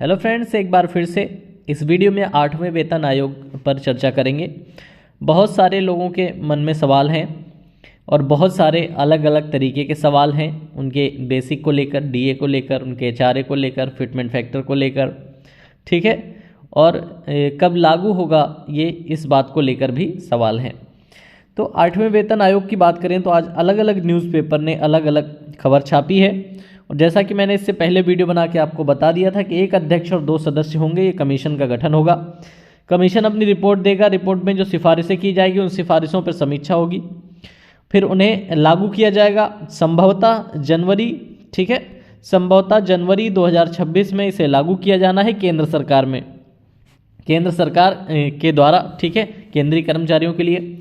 Hello friends, एक बार फिर से इस वीडियो में 8वें वेतन आयोग पर चर्चा करेंगे। बहुत सारे लोगों के मन में सवाल हैं और बहुत सारे अलग अलग तरीके के सवाल हैं, उनके बेसिक को लेकर, डीए को लेकर, उनके एचआरए को लेकर, फिटमेंट फैक्टर को लेकर, ठीक है, और कब लागू होगा ये इस बात को लेकर भी सवाल हैं। तो 8वें वेतन आयोग की बात करें तो आज अलग अलग न्यूज़पेपर ने अलग अलग खबर छापी है। और जैसा कि मैंने इससे पहले वीडियो बना के आपको बता दिया था कि एक अध्यक्ष और 2 सदस्य होंगे, ये कमीशन का गठन होगा। कमीशन अपनी रिपोर्ट देगा, रिपोर्ट में जो सिफारिशें की जाएगी उन सिफारिशों पर समीक्षा होगी, फिर उन्हें लागू किया जाएगा संभवतः जनवरी, ठीक है, संभवतः जनवरी 2026 में इसे लागू किया जाना है केंद्र सरकार में, केंद्र सरकार के द्वारा, ठीक है, केंद्रीय कर्मचारियों के लिए।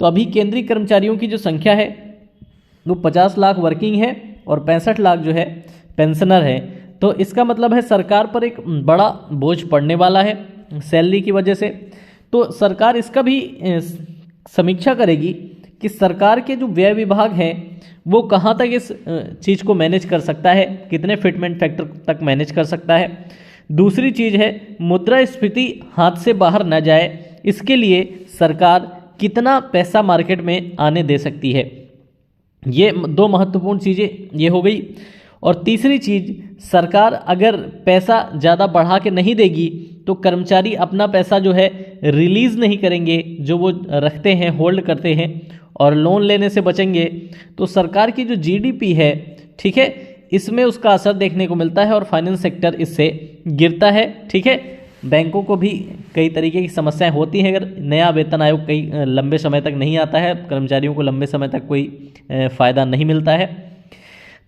तो अभी केंद्रीय कर्मचारियों की जो संख्या है वो 50 लाख वर्किंग है और 65 लाख जो है पेंशनर है। तो इसका मतलब है सरकार पर एक बड़ा बोझ पड़ने वाला है सैलरी की वजह से। तो सरकार इसका भी समीक्षा करेगी कि सरकार के जो व्यय विभाग है वो कहाँ तक इस चीज़ को मैनेज कर सकता है, कितने फिटमेंट फैक्टर तक मैनेज कर सकता है। दूसरी चीज़ है मुद्रास्फीति हाथ से बाहर न जाए, इसके लिए सरकार कितना पैसा मार्केट में आने दे सकती है। ये 2 महत्वपूर्ण चीज़ें ये हो गई। और तीसरी चीज़, सरकार अगर पैसा ज़्यादा बढ़ा के नहीं देगी तो कर्मचारी अपना पैसा जो है रिलीज़ नहीं करेंगे, जो वो रखते हैं, होल्ड करते हैं, और लोन लेने से बचेंगे। तो सरकार की जो जीडीपी है, ठीक है, इसमें उसका असर देखने को मिलता है और फाइनेंस सेक्टर इससे गिरता है, ठीक है। बैंकों को भी कई तरीके की समस्याएं होती हैं अगर नया वेतन आयोग कई लंबे समय तक नहीं आता है, कर्मचारियों को लंबे समय तक कोई फ़ायदा नहीं मिलता है।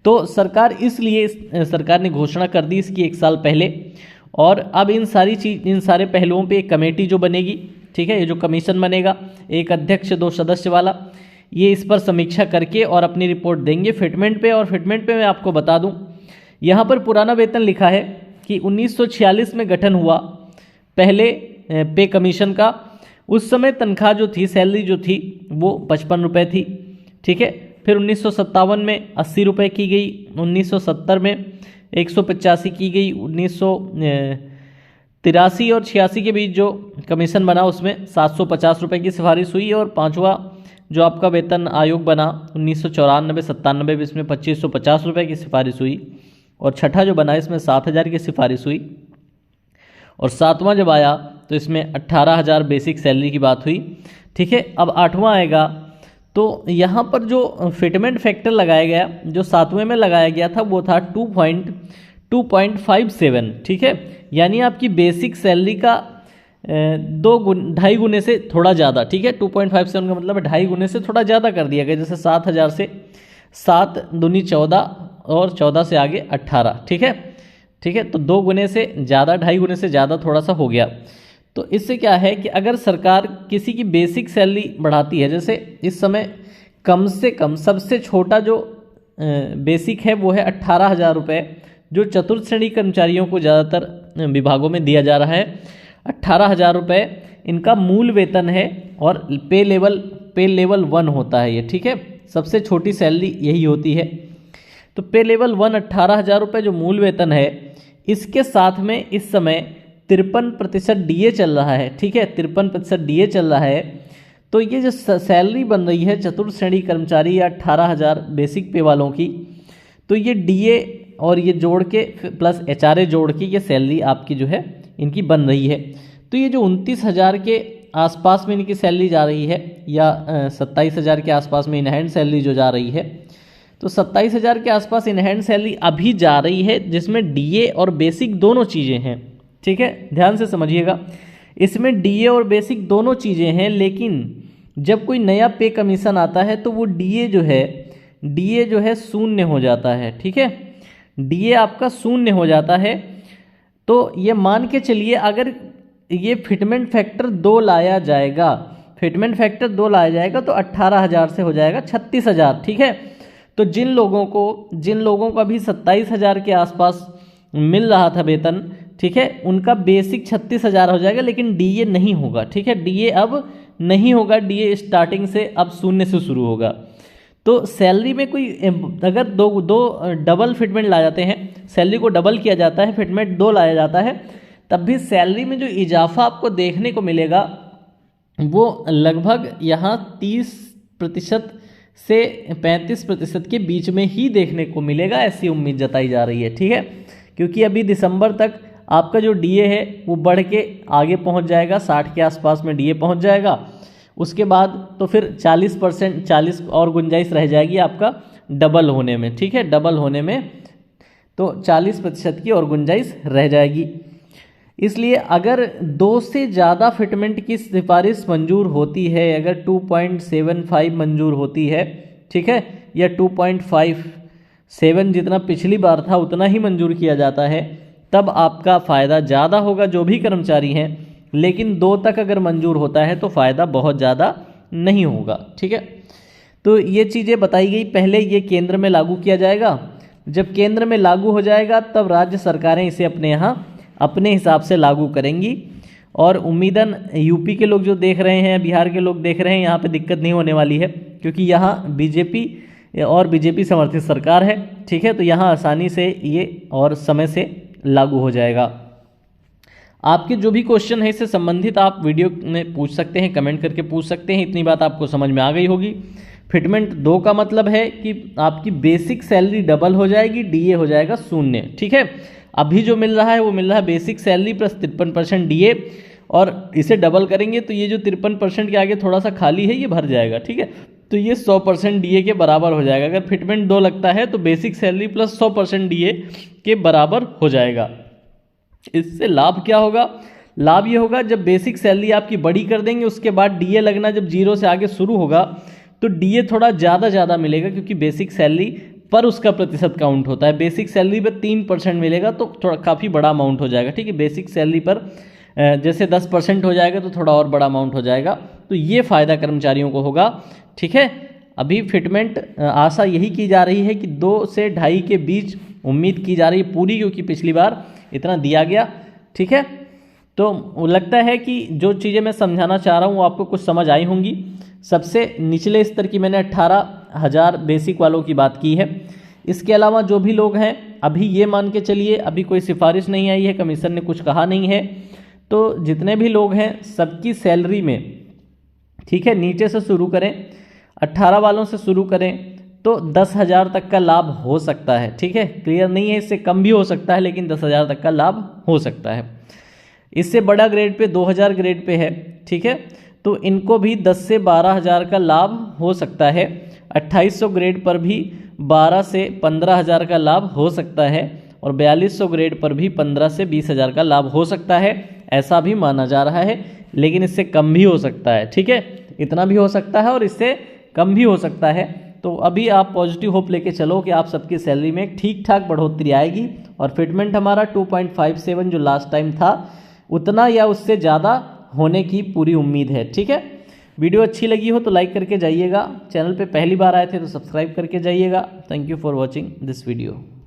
तो सरकार इसलिए सरकार ने घोषणा कर दी इसकी 1 साल पहले। और अब इन सारे पहलुओं पे एक कमेटी जो बनेगी, ठीक है, ये जो कमीशन बनेगा, एक अध्यक्ष 2 सदस्य वाला, ये इस पर समीक्षा करके और अपनी रिपोर्ट देंगे फिटमेंट पे। और फिटमेंट पे मैं आपको बता दूं, यहाँ पर पुराना वेतन लिखा है कि 1946 में गठन हुआ पहले पे कमीशन का। उस समय तनख्वाह जो थी, सैलरी जो थी वो 55 रुपये थी, ठीक है। फिर 1957 में 80 रुपये की गई, 1970 में 185 की गई, 1983 और 86 के बीच जो कमीशन बना उसमें 750 रुपये की सिफारिश हुई। और 5वां जो आपका वेतन आयोग बना 1994-97 में, इसमें 2550 रुपये की सिफारिश हुई। और 6ठा जो बना इसमें 7000 की सिफारिश हुई। और 7वां जब आया तो इसमें 18,000 बेसिक सैलरी की बात हुई, ठीक है। अब 8वां आएगा तो यहाँ पर जो फिटमेंट फैक्टर लगाया गया, जो 7वें में लगाया गया था वो था 2.57, ठीक है, यानी आपकी बेसिक सैलरी का 2.5 गुने से थोड़ा ज़्यादा, ठीक है। 2.57 का मतलब 2.5 गुने से थोड़ा ज़्यादा कर दिया गया, जैसे 7,000 से 7 दूनी 14 और 14 से आगे 18, ठीक है, ठीक है। तो 2 गुने से ज़्यादा, 2.5 गुने से ज़्यादा थोड़ा सा हो गया। तो इससे क्या है कि अगर सरकार किसी की बेसिक सैलरी बढ़ाती है, जैसे इस समय कम से कम सबसे छोटा जो बेसिक है वो है 18,000 रुपये, जो चतुर्थ श्रेणी कर्मचारियों को ज़्यादातर विभागों में दिया जा रहा है। 18,000 रुपये इनका मूल वेतन है और पे लेवल 1 होता है ये, ठीक है, सबसे छोटी सैलरी यही होती है। तो पे लेवल 1 18,000 रुपये जो मूल वेतन है, इसके साथ में इस समय 53% डीए चल रहा है, ठीक है, 53% डीए चल रहा है। तो ये जो सैलरी बन रही है चतुर्थ श्रेणी कर्मचारी या 18,000 बेसिक पे वालों की, तो ये डीए और ये जोड़ के प्लस एचआरए जोड़ के ये सैलरी आपकी जो है इनकी बन रही है। तो ये जो 29,000 के आसपास में इनकी सैलरी जा रही है या 27,000 के आसपास में इन हैंड सैलरी जो जा रही है, तो 27,000 के आसपास इन हैंड सैलरी अभी जा रही है, जिसमें डीए और बेसिक दोनों चीज़ें हैं, ठीक है, ध्यान से समझिएगा। इसमें डीए और बेसिक दोनों चीज़ें हैं, लेकिन जब कोई नया पे कमीशन आता है तो वो डीए जो है 0 हो जाता है, ठीक है, डीए आपका 0 हो जाता है। तो ये मान के चलिए अगर ये फिटमेंट फैक्टर 2 लाया जाएगा, फिटमेंट फैक्टर 2 लाया जाएगा तो 18,000 से हो जाएगा 36,000, ठीक है। तो जिन लोगों को अभी 27,000 के आसपास मिल रहा था वेतन, ठीक है, उनका बेसिक 36,000 हो जाएगा, लेकिन डीए नहीं होगा, ठीक है, डीए अब नहीं होगा, डीए स्टार्टिंग से अब 0 से शुरू होगा। तो सैलरी में कोई अगर दो डबल फिटमेंट ला जाते हैं, सैलरी को डबल किया जाता है, फिटमेंट 2 लाया जाता है, तब भी सैलरी में जो इजाफा आपको देखने को मिलेगा वो लगभग यहाँ 30% से 35% के बीच में ही देखने को मिलेगा, ऐसी उम्मीद जताई जा रही है। ठीक है, क्योंकि अभी दिसंबर तक आपका जो डीए है वो बढ़ के आगे पहुंच जाएगा, 60 के आसपास में डीए पहुंच जाएगा। उसके बाद तो फिर 40% और गुंजाइश रह जाएगी आपका डबल होने में। ठीक है, डबल होने में तो 40% की और गुंजाइश रह जाएगी। इसलिए अगर 2 से ज़्यादा फिटमेंट की सिफारिश मंजूर होती है, अगर 2.75 मंजूर होती है, ठीक है, या 2.57 जितना पिछली बार था उतना ही मंजूर किया जाता है, तब आपका फ़ायदा ज़्यादा होगा जो भी कर्मचारी हैं। लेकिन 2 तक अगर मंजूर होता है तो फ़ायदा बहुत ज़्यादा नहीं होगा। ठीक है, तो ये चीज़ें बताई गई। पहले ये केंद्र में लागू किया जाएगा, जब केंद्र में लागू हो जाएगा तब राज्य सरकारें इसे अपने यहाँ अपने हिसाब से लागू करेंगी। और उम्मीदन यूपी के लोग जो देख रहे हैं, बिहार के लोग देख रहे हैं, यहाँ पे दिक्कत नहीं होने वाली है, क्योंकि यहाँ बीजेपी समर्थित सरकार है। ठीक है, तो यहाँ आसानी से ये और समय से लागू हो जाएगा। आपके जो भी क्वेश्चन है इससे संबंधित आप वीडियो में पूछ सकते हैं, कमेंट करके पूछ सकते हैं। इतनी बात आपको समझ में आ गई होगी। फिटमेंट 2 का मतलब है कि आपकी बेसिक सैलरी डबल हो जाएगी, डीए हो जाएगा 0। ठीक है, अभी जो मिल रहा है वो मिल रहा है बेसिक सैलरी प्लस 53% डीए, और इसे डबल करेंगे तो ये जो 53% के आगे थोड़ा सा खाली है ये भर जाएगा। ठीक है, तो ये 100% डीए के बराबर हो जाएगा। अगर फिटमेंट 2 लगता है तो बेसिक सैलरी प्लस 100% डीए के बराबर हो जाएगा। इससे लाभ क्या होगा? लाभ ये होगा, जब बेसिक सैलरी आपकी बड़ी कर देंगे उसके बाद डीए लगना जब 0 से आगे शुरू होगा तो डीए थोड़ा ज़्यादा मिलेगा, क्योंकि बेसिक सैलरी पर उसका प्रतिशत काउंट होता है। बेसिक सैलरी पर 3% मिलेगा तो थोड़ा काफ़ी बड़ा अमाउंट हो जाएगा। ठीक है, बेसिक सैलरी पर जैसे 10% हो जाएगा तो थोड़ा और बड़ा अमाउंट हो जाएगा। तो ये फ़ायदा कर्मचारियों को होगा। ठीक है, अभी फिटमेंट आशा यही की जा रही है कि 2 से 2.5 के बीच उम्मीद की जा रही है पूरी, क्योंकि पिछली बार इतना दिया गया। ठीक है, तो लगता है कि जो चीज़ें मैं समझाना चाह रहा हूँ वो आपको कुछ समझ आई होंगी। सबसे निचले स्तर की मैंने 18,000 बेसिक वालों की बात की है। इसके अलावा जो भी लोग हैं, अभी ये मान के चलिए अभी कोई सिफारिश नहीं आई है, कमीशन ने कुछ कहा नहीं है, तो जितने भी लोग हैं सबकी सैलरी में, ठीक है, नीचे से शुरू करें, 18 वालों से शुरू करें तो 10,000 तक का लाभ हो सकता है। ठीक है, क्लियर नहीं है, इससे कम भी हो सकता है, लेकिन 10,000 तक का लाभ हो सकता है। इससे बड़ा ग्रेड पे 2,000 ग्रेड पे है। ठीक है, तो इनको भी 10 से 12,000 का लाभ हो सकता है। 2800 ग्रेड पर भी 12 से 15,000 का लाभ हो सकता है, और 4200 ग्रेड पर भी 15 से 20,000 का लाभ हो सकता है, ऐसा भी माना जा रहा है। लेकिन इससे कम भी हो सकता है। ठीक है, इतना भी हो सकता है और इससे कम भी हो सकता है। तो अभी आप पॉजिटिव होप लेके चलो कि आप सबकी सैलरी में एक ठीक ठाक बढ़ोतरी आएगी, और फिटमेंट हमारा 2.57 जो लास्ट टाइम था उतना या उससे ज़्यादा होने की पूरी उम्मीद है। ठीक है, वीडियो अच्छी लगी हो तो लाइक करके जाइएगा, चैनल पे पहली बार आए थे तो सब्सक्राइब करके जाइएगा। Thank you for watching this video.